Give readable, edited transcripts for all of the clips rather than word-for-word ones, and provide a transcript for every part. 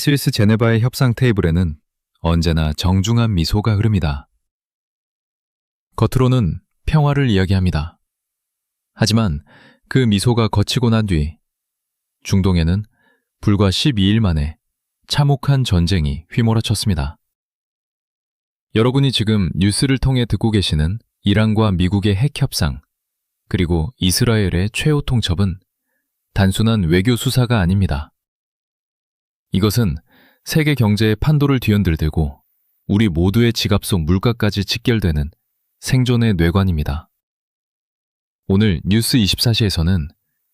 스위스 제네바의 협상 테이블에는 언제나 정중한 미소가 흐릅니다. 겉으로는 평화를 이야기합니다. 하지만 그 미소가 거치고 난 뒤 중동에는 불과 12일 만에 참혹한 전쟁이 휘몰아쳤습니다. 여러분이 지금 뉴스를 통해 듣고 계시는 이란과 미국의 핵 협상, 그리고 이스라엘의 최후 통첩은 단순한 외교 수사가 아닙니다. 이것은 세계 경제의 판도를 뒤흔들고 우리 모두의 지갑 속 물가까지 직결되는 생존의 뇌관입니다. 오늘 뉴스 24시에서는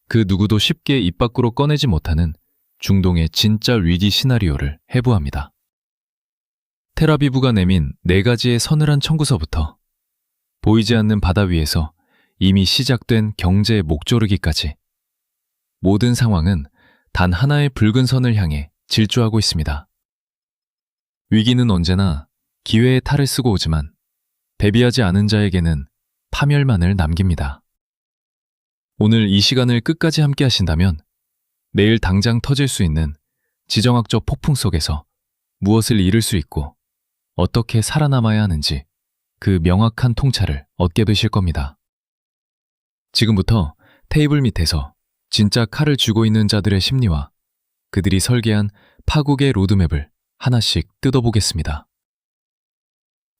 그 누구도 쉽게 입 밖으로 꺼내지 못하는 중동의 진짜 위기 시나리오를 해부합니다. 텔아비브가 내민 4가지의 서늘한 청구서부터 보이지 않는 바다 위에서 이미 시작된 경제의 목조르기까지 모든 상황은 단 하나의 붉은 선을 향해 질주하고 있습니다. 위기는 언제나 기회의 탈을 쓰고 오지만 대비하지 않은 자에게는 파멸만을 남깁니다. 오늘 이 시간을 끝까지 함께 하신다면 내일 당장 터질 수 있는 지정학적 폭풍 속에서 무엇을 잃을 수 있고 어떻게 살아남아야 하는지 그 명확한 통찰을 얻게 되실 겁니다. 지금부터 테이블 밑에서 진짜 칼을 쥐고 있는 자들의 심리와 그들이 설계한 파국의 로드맵을 하나씩 뜯어보겠습니다.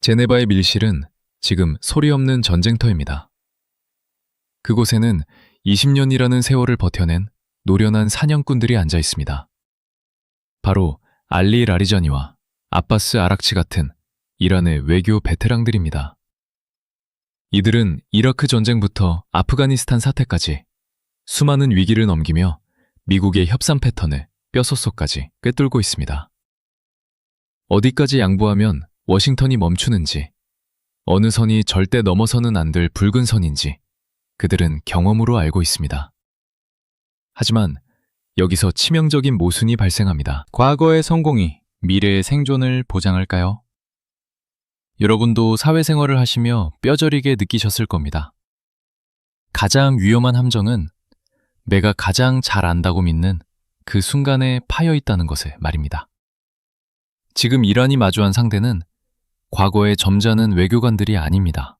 제네바의 밀실은 지금 소리 없는 전쟁터입니다. 그곳에는 20년이라는 세월을 버텨낸 노련한 사냥꾼들이 앉아 있습니다. 바로 알리 라리자니와 아바스 아락치 같은 이란의 외교 베테랑들입니다. 이들은 이라크 전쟁부터 아프가니스탄 사태까지 수많은 위기를 넘기며 미국의 협상 패턴을 뼈속까지 꿰뚫고 있습니다. 어디까지 양보하면 워싱턴이 멈추는지, 어느 선이 절대 넘어서는 안 될 붉은 선인지 그들은 경험으로 알고 있습니다. 하지만 여기서 치명적인 모순이 발생합니다. 과거의 성공이 미래의 생존을 보장할까요? 여러분도 사회생활을 하시며 뼈저리게 느끼셨을 겁니다. 가장 위험한 함정은 내가 가장 잘 안다고 믿는 그 순간에 파여 있다는 것을 말입니다. 지금 이란이 마주한 상대는 과거의 점잖은 외교관들이 아닙니다.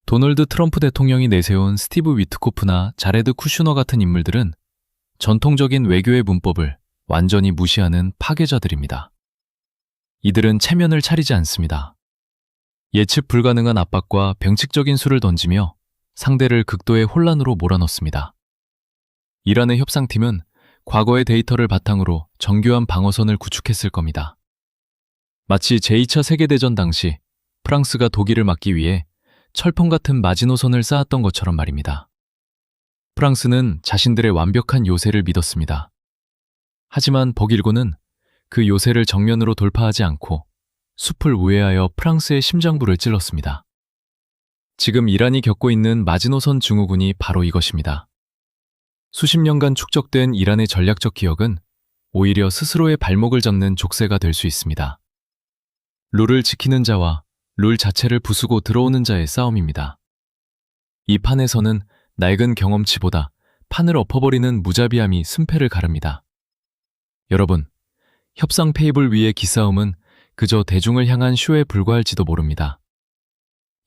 도널드 트럼프 대통령이 내세운 스티브 위트코프나 자레드 쿠슈너 같은 인물들은 전통적인 외교의 문법을 완전히 무시하는 파괴자들입니다. 이들은 체면을 차리지 않습니다. 예측 불가능한 압박과 병칙적인 수를 던지며 상대를 극도의 혼란으로 몰아넣습니다. 이란의 협상팀은 과거의 데이터를 바탕으로 정교한 방어선을 구축했을 겁니다. 마치 제2차 세계대전 당시 프랑스가 독일을 막기 위해 철통 같은 마지노선을 쌓았던 것처럼 말입니다. 프랑스는 자신들의 완벽한 요새를 믿었습니다. 하지만 북일군은 그 요새를 정면으로 돌파하지 않고 숲을 우회하여 프랑스의 심장부를 찔렀습니다. 지금 이란이 겪고 있는 마지노선 증후군이 바로 이것입니다. 수십 년간 축적된 이란의 전략적 기억은 오히려 스스로의 발목을 잡는 족쇄가 될 수 있습니다. 룰을 지키는 자와 룰 자체를 부수고 들어오는 자의 싸움입니다. 이 판에서는 낡은 경험치보다 판을 엎어버리는 무자비함이 승패를 가릅니다. 여러분, 협상 테이블 위의 기싸움은 그저 대중을 향한 쇼에 불과할지도 모릅니다.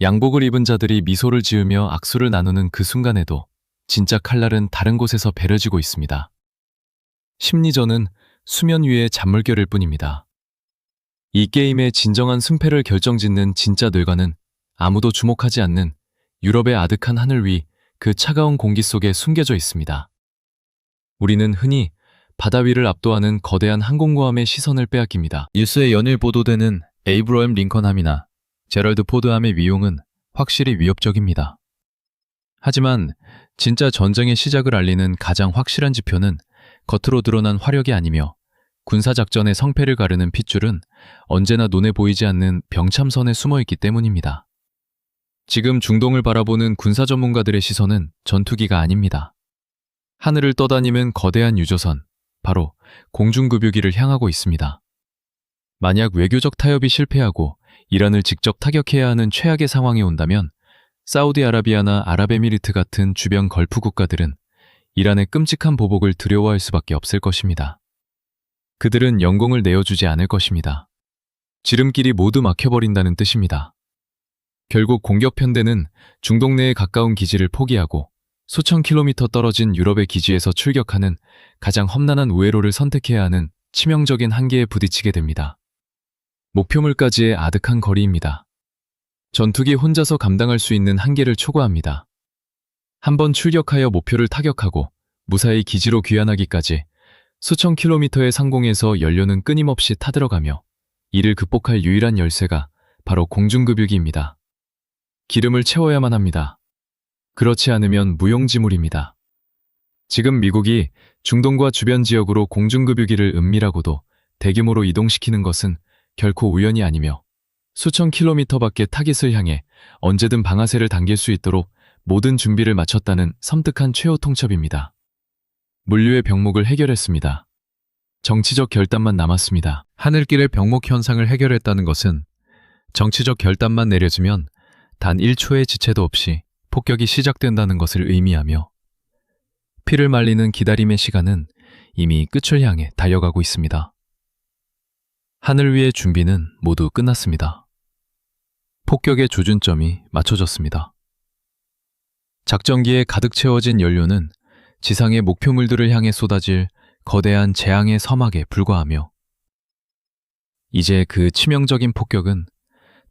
양복을 입은 자들이 미소를 지으며 악수를 나누는 그 순간에도 진짜 칼날은 다른 곳에서 베려지고 있습니다. 심리전은 수면 위의 잔물결일 뿐입니다. 이 게임의 진정한 승패를 결정짓는 진짜 뇌관은 아무도 주목하지 않는 유럽의 아득한 하늘 위 그 차가운 공기 속에 숨겨져 있습니다. 우리는 흔히 바다 위를 압도하는 거대한 항공모함의 시선을 빼앗깁니다. 뉴스에 연일 보도되는 에이브러햄 링컨함이나 제럴드 포드함의 위용은 확실히 위협적입니다. 하지만 진짜 전쟁의 시작을 알리는 가장 확실한 지표는 겉으로 드러난 화력이 아니며 군사작전의 성패를 가르는 핏줄은 언제나 눈에 보이지 않는 병참선에 숨어있기 때문입니다. 지금 중동을 바라보는 군사 전문가들의 시선은 전투기가 아닙니다. 하늘을 떠다니는 거대한 유조선, 바로 공중급유기를 향하고 있습니다. 만약 외교적 타협이 실패하고 이란을 직접 타격해야 하는 최악의 상황이 온다면 사우디아라비아나 아랍에미리트 같은 주변 걸프 국가들은 이란의 끔찍한 보복을 두려워할 수밖에 없을 것입니다. 그들은 연공을 내어주지 않을 것입니다. 지름길이 모두 막혀버린다는 뜻입니다. 결국 공격편대는 중동 내에 가까운 기지를 포기하고 수천 킬로미터 떨어진 유럽의 기지에서 출격하는 가장 험난한 우회로를 선택해야 하는 치명적인 한계에 부딪히게 됩니다. 목표물까지의 아득한 거리입니다. 전투기 혼자서 감당할 수 있는 한계를 초과합니다. 한번 출격하여 목표를 타격하고 무사히 기지로 귀환하기까지 수천 킬로미터의 상공에서 연료는 끊임없이 타들어가며 이를 극복할 유일한 열쇠가 바로 공중급유기입니다. 기름을 채워야만 합니다. 그렇지 않으면 무용지물입니다. 지금 미국이 중동과 주변 지역으로 공중급유기를 은밀하고도 대규모로 이동시키는 것은 결코 우연이 아니며 수천 킬로미터 밖의 타깃을 향해 언제든 방아쇠를 당길 수 있도록 모든 준비를 마쳤다는 섬뜩한 최후 통첩입니다. 물류의 병목을 해결했습니다. 정치적 결단만 남았습니다. 하늘길의 병목 현상을 해결했다는 것은 정치적 결단만 내려지면 단 1초의 지체도 없이 폭격이 시작된다는 것을 의미하며 피를 말리는 기다림의 시간은 이미 끝을 향해 달려가고 있습니다. 하늘 위의 준비는 모두 끝났습니다. 폭격의 조준점이 맞춰졌습니다. 작전기에 가득 채워진 연료는 지상의 목표물들을 향해 쏟아질 거대한 재앙의 서막에 불과하며 이제 그 치명적인 폭격은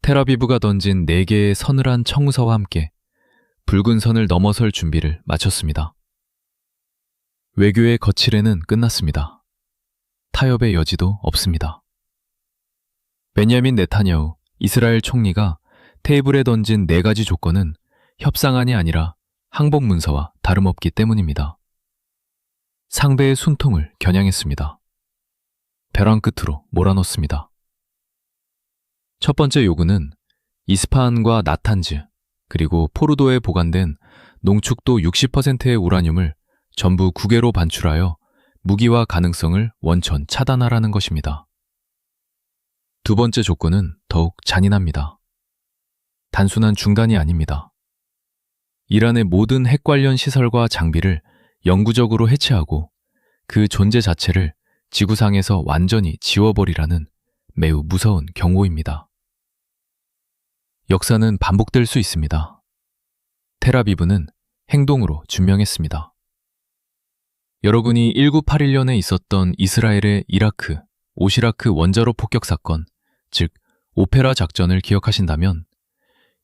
텔아비브가 던진 4개의 서늘한 청우서와 함께 붉은 선을 넘어설 준비를 마쳤습니다. 외교의 거칠에는 끝났습니다. 타협의 여지도 없습니다. 베냐민 네타냐후 이스라엘 총리가 테이블에 던진 4가지 조건은 협상안이 아니라 항복 문서와 다름없기 때문입니다. 상대의 순통을 겨냥했습니다. 벼랑 끝으로 몰아넣습니다. 첫 번째 요구는 이스파한과 나탄즈 그리고 포르도에 보관된 농축도 60%의 우라늄을 전부 국외로 반출하여 무기화 가능성을 원천 차단하라는 것입니다. 두 번째 조건은 더욱 잔인합니다. 단순한 중단이 아닙니다. 이란의 모든 핵 관련 시설과 장비를 영구적으로 해체하고 그 존재 자체를 지구상에서 완전히 지워버리라는 매우 무서운 경고입니다. 역사는 반복될 수 있습니다. 텔아비브는 행동으로 증명했습니다. 여러분이 1981년에 있었던 이스라엘의 이라크, 오시라크 원자로 폭격 사건, 즉 오페라 작전을 기억하신다면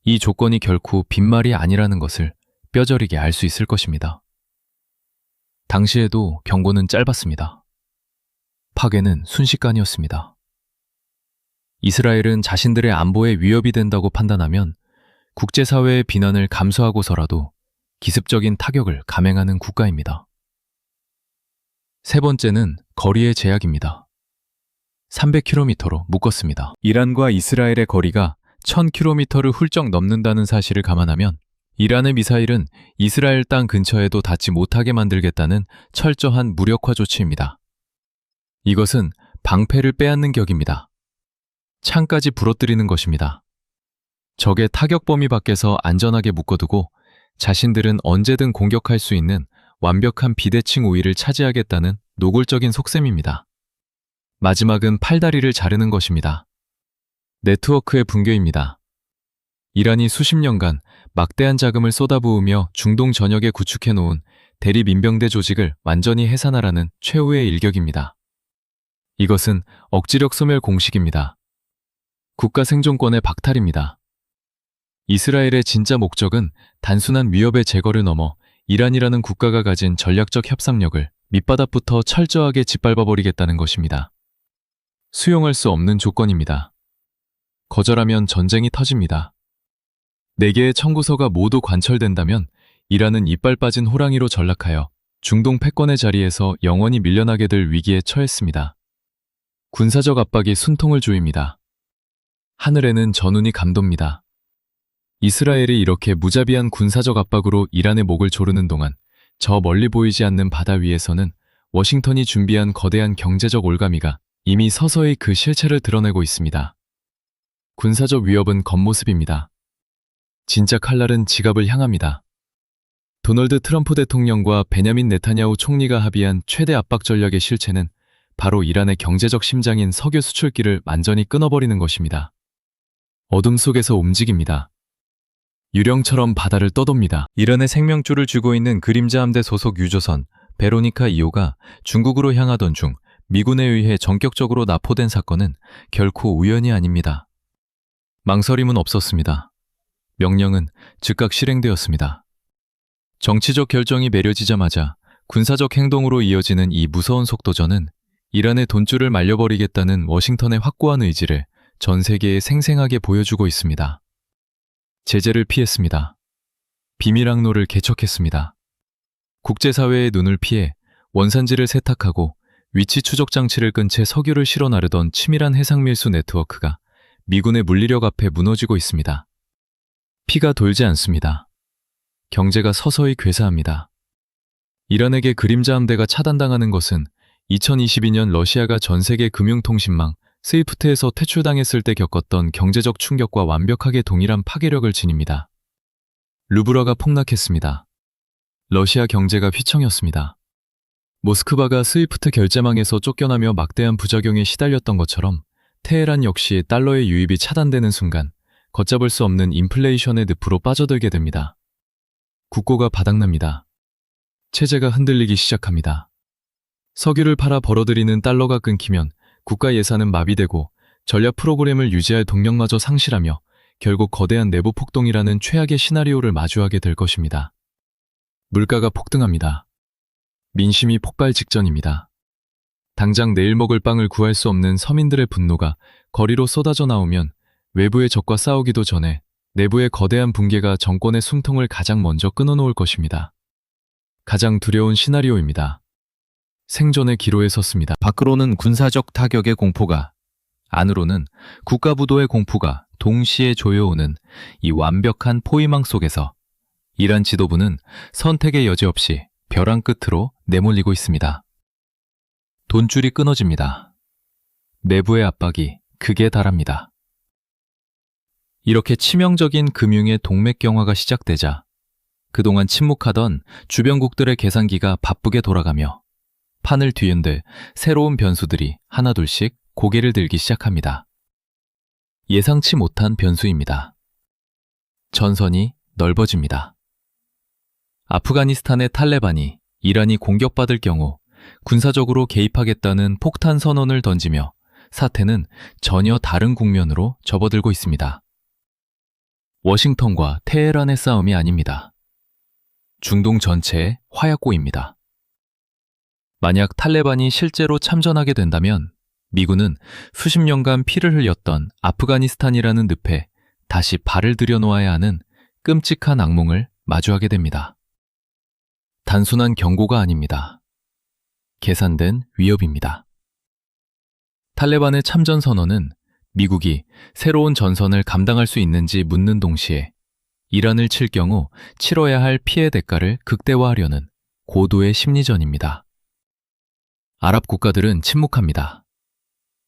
이 조건이 결코 빈말이 아니라는 것을 뼈저리게 알 수 있을 것입니다. 당시에도 경고는 짧았습니다. 파괴는 순식간이었습니다. 이스라엘은 자신들의 안보에 위협이 된다고 판단하면 국제사회의 비난을 감수하고서라도 기습적인 타격을 감행하는 국가입니다. 세 번째는 거리의 제약입니다. 300km로 묶었습니다. 이란과 이스라엘의 거리가 1000km를 훌쩍 넘는다는 사실을 감안하면 이란의 미사일은 이스라엘 땅 근처에도 닿지 못하게 만들겠다는 철저한 무력화 조치입니다. 이것은 방패를 빼앗는 격입니다. 창까지 부러뜨리는 것입니다. 적의 타격 범위 밖에서 안전하게 묶어두고 자신들은 언제든 공격할 수 있는 완벽한 비대칭 우위를 차지하겠다는 노골적인 속셈입니다. 마지막은 팔다리를 자르는 것입니다. 네트워크의 붕괴입니다. 이란이 수십 년간 막대한 자금을 쏟아부으며 중동 전역에 구축해놓은 대립인병대 조직을 완전히 해산하라는 최후의 일격입니다. 이것은 억지력 소멸 공식입니다. 국가 생존권의 박탈입니다. 이스라엘의 진짜 목적은 단순한 위협의 제거를 넘어 이란이라는 국가가 가진 전략적 협상력을 밑바닥부터 철저하게 짓밟아버리겠다는 것입니다. 수용할 수 없는 조건입니다. 거절하면 전쟁이 터집니다. 4개의 청구서가 모두 관철된다면 이란은 이빨 빠진 호랑이로 전락하여 중동 패권의 자리에서 영원히 밀려나게 될 위기에 처했습니다. 군사적 압박이 숨통을 조입니다. 하늘에는 전운이 감돕니다. 이스라엘이 이렇게 무자비한 군사적 압박으로 이란의 목을 조르는 동안 저 멀리 보이지 않는 바다 위에서는 워싱턴이 준비한 거대한 경제적 올가미가 이미 서서히 그 실체를 드러내고 있습니다. 군사적 위협은 겉모습입니다. 진짜 칼날은 지갑을 향합니다. 도널드 트럼프 대통령과 베냐민 네타냐후 총리가 합의한 최대 압박 전략의 실체는 바로 이란의 경제적 심장인 석유 수출기를 완전히 끊어버리는 것입니다. 어둠 속에서 움직입니다. 유령처럼 바다를 떠돕니다. 이란의 생명줄을 쥐고 있는 그림자 함대 소속 유조선 베로니카 2호가 중국으로 향하던 중 미군에 의해 전격적으로 납포된 사건은 결코 우연이 아닙니다. 망설임은 없었습니다. 명령은 즉각 실행되었습니다. 정치적 결정이 내려지자마자 군사적 행동으로 이어지는 이 무서운 속도전은 이란의 돈줄을 말려버리겠다는 워싱턴의 확고한 의지를 전 세계에 생생하게 보여주고 있습니다. 제재를 피했습니다. 비밀 항로를 개척했습니다. 국제사회의 눈을 피해 원산지를 세탁하고 위치 추적 장치를 끈 채 석유를 실어 나르던 치밀한 해상밀수 네트워크가 미군의 물리력 앞에 무너지고 있습니다. 피가 돌지 않습니다. 경제가 서서히 괴사합니다. 이란에게 그림자 함대가 차단당하는 것은 2022년 러시아가 전 세계 금융통신망 스위프트에서 퇴출당했을 때 겪었던 경제적 충격과 완벽하게 동일한 파괴력을 지닙니다. 루브라가 폭락했습니다. 러시아 경제가 휘청였습니다. 모스크바가 스위프트 결제망에서 쫓겨나며 막대한 부작용에 시달렸던 것처럼 테헤란 역시 달러의 유입이 차단되는 순간 걷잡을 수 없는 인플레이션의 늪으로 빠져들게 됩니다. 국고가 바닥납니다. 체제가 흔들리기 시작합니다. 석유를 팔아 벌어들이는 달러가 끊기면 국가 예산은 마비되고 전략 프로그램을 유지할 동력마저 상실하며 결국 거대한 내부 폭동이라는 최악의 시나리오를 마주하게 될 것입니다. 물가가 폭등합니다. 민심이 폭발 직전입니다. 당장 내일 먹을 빵을 구할 수 없는 서민들의 분노가 거리로 쏟아져 나오면 외부의 적과 싸우기도 전에 내부의 거대한 붕괴가 정권의 숨통을 가장 먼저 끊어놓을 것입니다. 가장 두려운 시나리오입니다. 생존의 기로에 섰습니다. 밖으로는 군사적 타격의 공포가, 안으로는 국가부도의 공포가 동시에 조여오는 이 완벽한 포위망 속에서 이란 지도부는 선택의 여지 없이 벼랑 끝으로 내몰리고 있습니다. 돈줄이 끊어집니다. 내부의 압박이 극에 달합니다. 이렇게 치명적인 금융의 동맥경화가 시작되자 그동안 침묵하던 주변국들의 계산기가 바쁘게 돌아가며 판을 뒤흔들 새로운 변수들이 하나둘씩 고개를 들기 시작합니다. 예상치 못한 변수입니다. 전선이 넓어집니다. 아프가니스탄의 탈레반이 이란이 공격받을 경우 군사적으로 개입하겠다는 폭탄 선언을 던지며 사태는 전혀 다른 국면으로 접어들고 있습니다. 워싱턴과 테헤란의 싸움이 아닙니다. 중동 전체의 화약고입니다. 만약 탈레반이 실제로 참전하게 된다면 미군은 수십 년간 피를 흘렸던 아프가니스탄이라는 늪에 다시 발을 들여놓아야 하는 끔찍한 악몽을 마주하게 됩니다. 단순한 경고가 아닙니다. 계산된 위협입니다. 탈레반의 참전 선언은 미국이 새로운 전선을 감당할 수 있는지 묻는 동시에 이란을 칠 경우 치러야 할 피해 대가를 극대화하려는 고도의 심리전입니다. 아랍 국가들은 침묵합니다.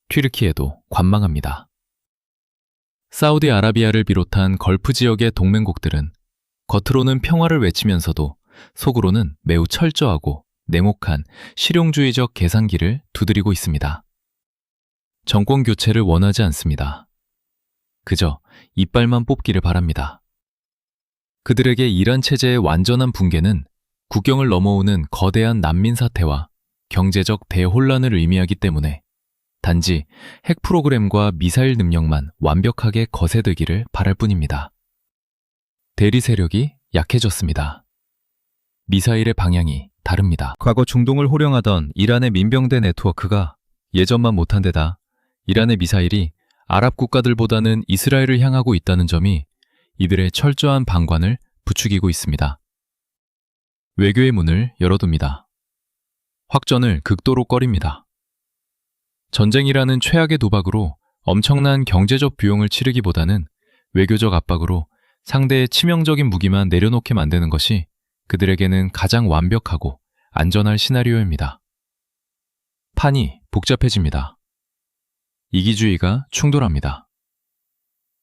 튀르키예도 관망합니다. 사우디아라비아를 비롯한 걸프 지역의 동맹국들은 겉으로는 평화를 외치면서도 속으로는 매우 철저하고 냉혹한 실용주의적 계산기를 두드리고 있습니다. 정권 교체를 원하지 않습니다. 그저 이빨만 뽑기를 바랍니다. 그들에게 이란 체제의 완전한 붕괴는 국경을 넘어오는 거대한 난민 사태와 경제적 대혼란을 의미하기 때문에 단지 핵 프로그램과 미사일 능력만 완벽하게 거세되기를 바랄 뿐입니다. 대리 세력이 약해졌습니다. 미사일의 방향이 다릅니다. 과거 중동을 호령하던 이란의 민병대 네트워크가 예전만 못한 데다 이란의 미사일이 아랍 국가들보다는 이스라엘을 향하고 있다는 점이 이들의 철저한 방관을 부추기고 있습니다. 외교의 문을 열어둡니다. 확전을 극도로 꺼립니다. 전쟁이라는 최악의 도박으로 엄청난 경제적 비용을 치르기보다는 외교적 압박으로 상대의 치명적인 무기만 내려놓게 만드는 것이 그들에게는 가장 완벽하고 안전할 시나리오입니다. 판이 복잡해집니다. 이기주의가 충돌합니다.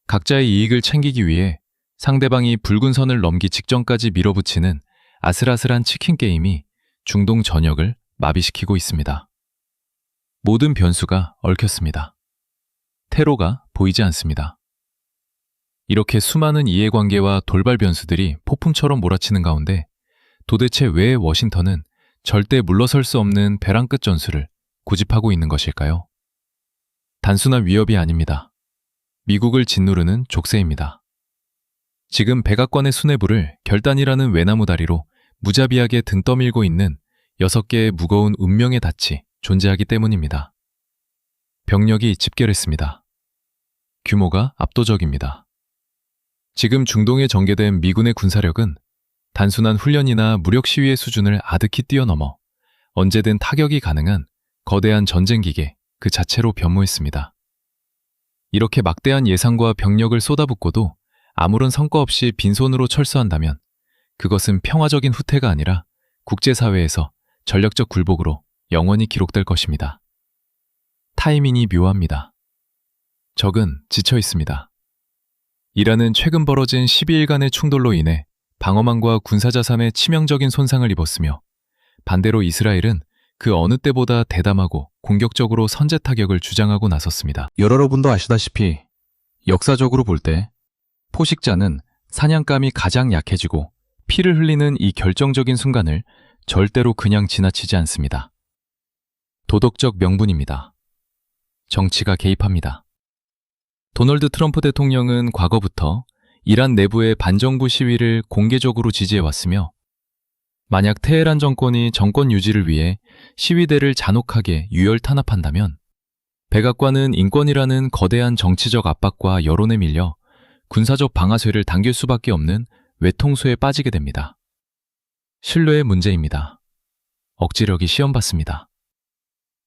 각자의 이익을 챙기기 위해 상대방이 붉은 선을 넘기 직전까지 밀어붙이는 아슬아슬한 치킨 게임이 중동 전역을 마비시키고 있습니다. 모든 변수가 얽혔습니다. 퇴로가 보이지 않습니다. 이렇게 수많은 이해관계와 돌발 변수들이 폭풍처럼 몰아치는 가운데 도대체 왜 워싱턴은 절대 물러설 수 없는 벼랑 끝 전술을 고집하고 있는 것일까요? 단순한 위협이 아닙니다. 미국을 짓누르는 족쇄입니다. 지금 백악관의 수뇌부를 결단이라는 외나무 다리로 무자비하게 등 떠밀고 있는 6개의 무거운 운명의 닻이 존재하기 때문입니다. 병력이 집결했습니다. 규모가 압도적입니다. 지금 중동에 전개된 미군의 군사력은 단순한 훈련이나 무력 시위의 수준을 아득히 뛰어넘어 언제든 타격이 가능한 거대한 전쟁기계 그 자체로 변모했습니다. 이렇게 막대한 예산과 병력을 쏟아붓고도 아무런 성과 없이 빈손으로 철수한다면 그것은 평화적인 후퇴가 아니라 국제사회에서 전력적 굴복으로 영원히 기록될 것입니다. 타이밍이 묘합니다. 적은 지쳐 있습니다. 이란은 최근 벌어진 12일간의 충돌로 인해 방어망과 군사자산에 치명적인 손상을 입었으며 반대로 이스라엘은 그 어느 때보다 대담하고 공격적으로 선제 타격을 주장하고 나섰습니다. 여러분도 아시다시피 역사적으로 볼 때 포식자는 사냥감이 가장 약해지고 피를 흘리는 이 결정적인 순간을 절대로 그냥 지나치지 않습니다. 도덕적 명분입니다. 정치가 개입합니다. 도널드 트럼프 대통령은 과거부터 이란 내부의 반정부 시위를 공개적으로 지지해왔으며 만약 테헤란 정권이 정권 유지를 위해 시위대를 잔혹하게 유혈 탄압한다면 백악관은 인권이라는 거대한 정치적 압박과 여론에 밀려 군사적 방아쇠를 당길 수밖에 없는 외통수에 빠지게 됩니다. 신뢰의 문제입니다. 억지력이 시험받습니다.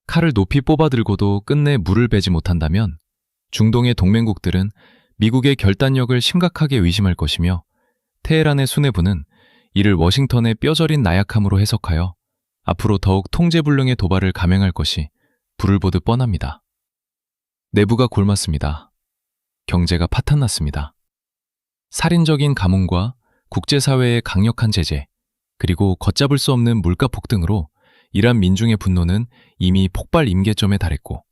칼을 높이 뽑아들고도 끝내 물을 베지 못한다면 중동의 동맹국들은 미국의 결단력을 심각하게 의심할 것이며 테헤란의 수뇌부는 이를 워싱턴의 뼈저린 나약함으로 해석하여 앞으로 더욱 통제불능의 도발을 감행할 것이 불을 보듯 뻔합니다. 내부가 골맞습니다. 경제가 파탄났습니다. 살인적인 가뭄과 국제사회의 강력한 제재, 그리고 걷잡을 수 없는 물가 폭등으로 이란 민중의 분노는 이미 폭발 임계점에 달했고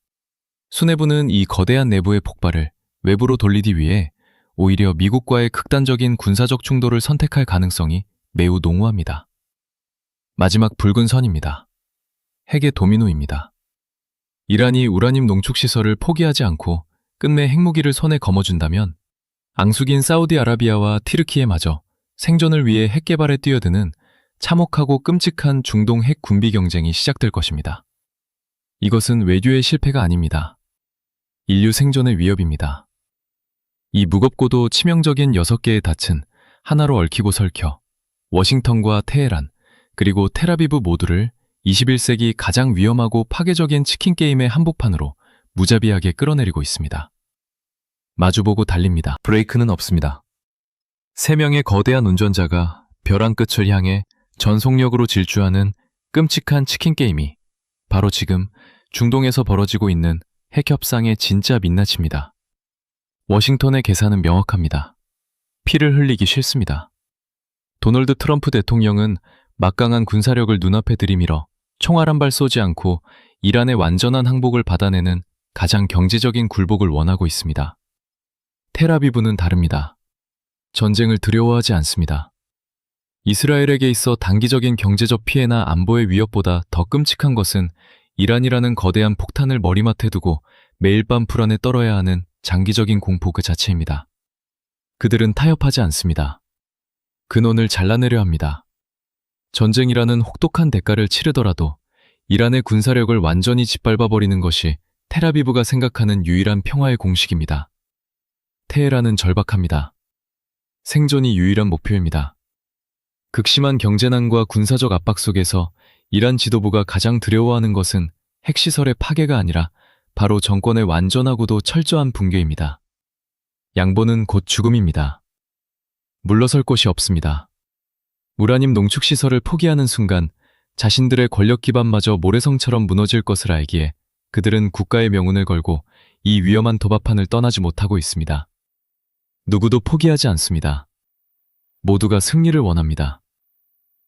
수뇌부는 이 거대한 내부의 폭발을 외부로 돌리기 위해 오히려 미국과의 극단적인 군사적 충돌을 선택할 가능성이 매우 농후합니다. 마지막 붉은 선입니다. 핵의 도미노입니다. 이란이 우라늄 농축시설을 포기하지 않고 끝내 핵무기를 손에 거머쥔다면 앙숙인 사우디아라비아와 티르키예마저 생존을 위해 핵 개발에 뛰어드는 참혹하고 끔찍한 중동 핵 군비 경쟁이 시작될 것입니다. 이것은 외교의 실패가 아닙니다. 인류 생존의 위협입니다. 이 무겁고도 치명적인 6개의 닻은 하나로 얽히고 설켜 워싱턴과 테헤란, 그리고 텔아비브 모두를 21세기 가장 위험하고 파괴적인 치킨 게임의 한복판으로 무자비하게 끌어내리고 있습니다. 마주보고 달립니다. 브레이크는 없습니다. 3명의 거대한 운전자가 벼랑 끝을 향해 전속력으로 질주하는 끔찍한 치킨 게임이 바로 지금 중동에서 벌어지고 있는 핵협상의 진짜 민낯입니다. 워싱턴의 계산은 명확합니다. 피를 흘리기 싫습니다. 도널드 트럼프 대통령은 막강한 군사력을 눈앞에 들이밀어 총알 한 발 쏘지 않고 이란의 완전한 항복을 받아내는 가장 경제적인 굴복을 원하고 있습니다. 텔아비브는 다릅니다. 전쟁을 두려워하지 않습니다. 이스라엘에게 있어 단기적인 경제적 피해나 안보의 위협보다 더 끔찍한 것은 이란이라는 거대한 폭탄을 머리맡에 두고 매일 밤 불안에 떨어야 하는 장기적인 공포 그 자체입니다. 그들은 타협하지 않습니다. 근원을 잘라내려 합니다. 전쟁이라는 혹독한 대가를 치르더라도 이란의 군사력을 완전히 짓밟아버리는 것이 텔아비브가 생각하는 유일한 평화의 공식입니다. 테헤란은 절박합니다. 생존이 유일한 목표입니다. 극심한 경제난과 군사적 압박 속에서 이란 지도부가 가장 두려워하는 것은 핵시설의 파괴가 아니라 바로 정권의 완전하고도 철저한 붕괴입니다. 양보는 곧 죽음입니다. 물러설 곳이 없습니다. 우라늄 농축시설을 포기하는 순간 자신들의 권력 기반마저 모래성처럼 무너질 것을 알기에 그들은 국가의 명운을 걸고 이 위험한 도박판을 떠나지 못하고 있습니다. 누구도 포기하지 않습니다. 모두가 승리를 원합니다.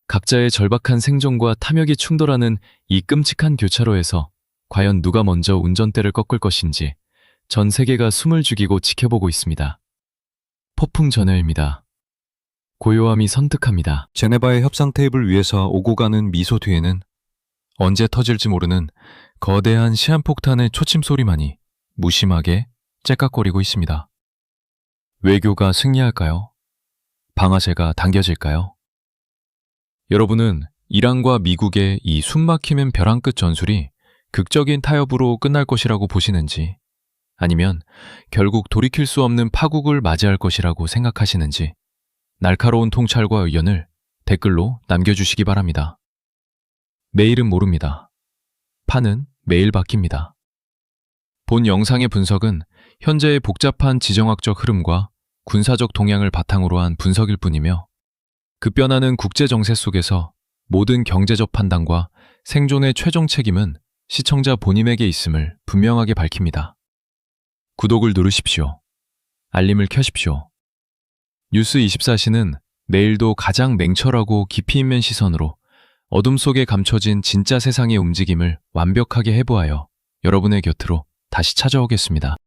각자의 절박한 생존과 탐욕이 충돌하는 이 끔찍한 교차로에서 과연 누가 먼저 운전대를 꺾을 것인지 전 세계가 숨을 죽이고 지켜보고 있습니다. 폭풍 전야입니다. 고요함이 선득합니다. 제네바의 협상 테이블 위에서 오고 가는 미소 뒤에는 언제 터질지 모르는 거대한 시한폭탄의 초침 소리만이 무심하게 째깍거리고 있습니다. 외교가 승리할까요? 방아쇠가 당겨질까요? 여러분은 이란과 미국의 이 숨막히는 벼랑 끝 전술이 극적인 타협으로 끝날 것이라고 보시는지, 아니면 결국 돌이킬 수 없는 파국을 맞이할 것이라고 생각하시는지 날카로운 통찰과 의견을 댓글로 남겨주시기 바랍니다. 내일은 모릅니다. 판은 매일 바뀝니다. 본 영상의 분석은 현재의 복잡한 지정학적 흐름과 군사적 동향을 바탕으로 한 분석일 뿐이며, 급변하는 국제 정세 속에서 모든 경제적 판단과 생존의 최종 책임은 시청자 본인에게 있음을 분명하게 밝힙니다. 구독을 누르십시오. 알림을 켜십시오. 뉴스24시는 내일도 가장 냉철하고 깊이 있는 시선으로 어둠 속에 감춰진 진짜 세상의 움직임을 완벽하게 해부하여 여러분의 곁으로 다시 찾아오겠습니다.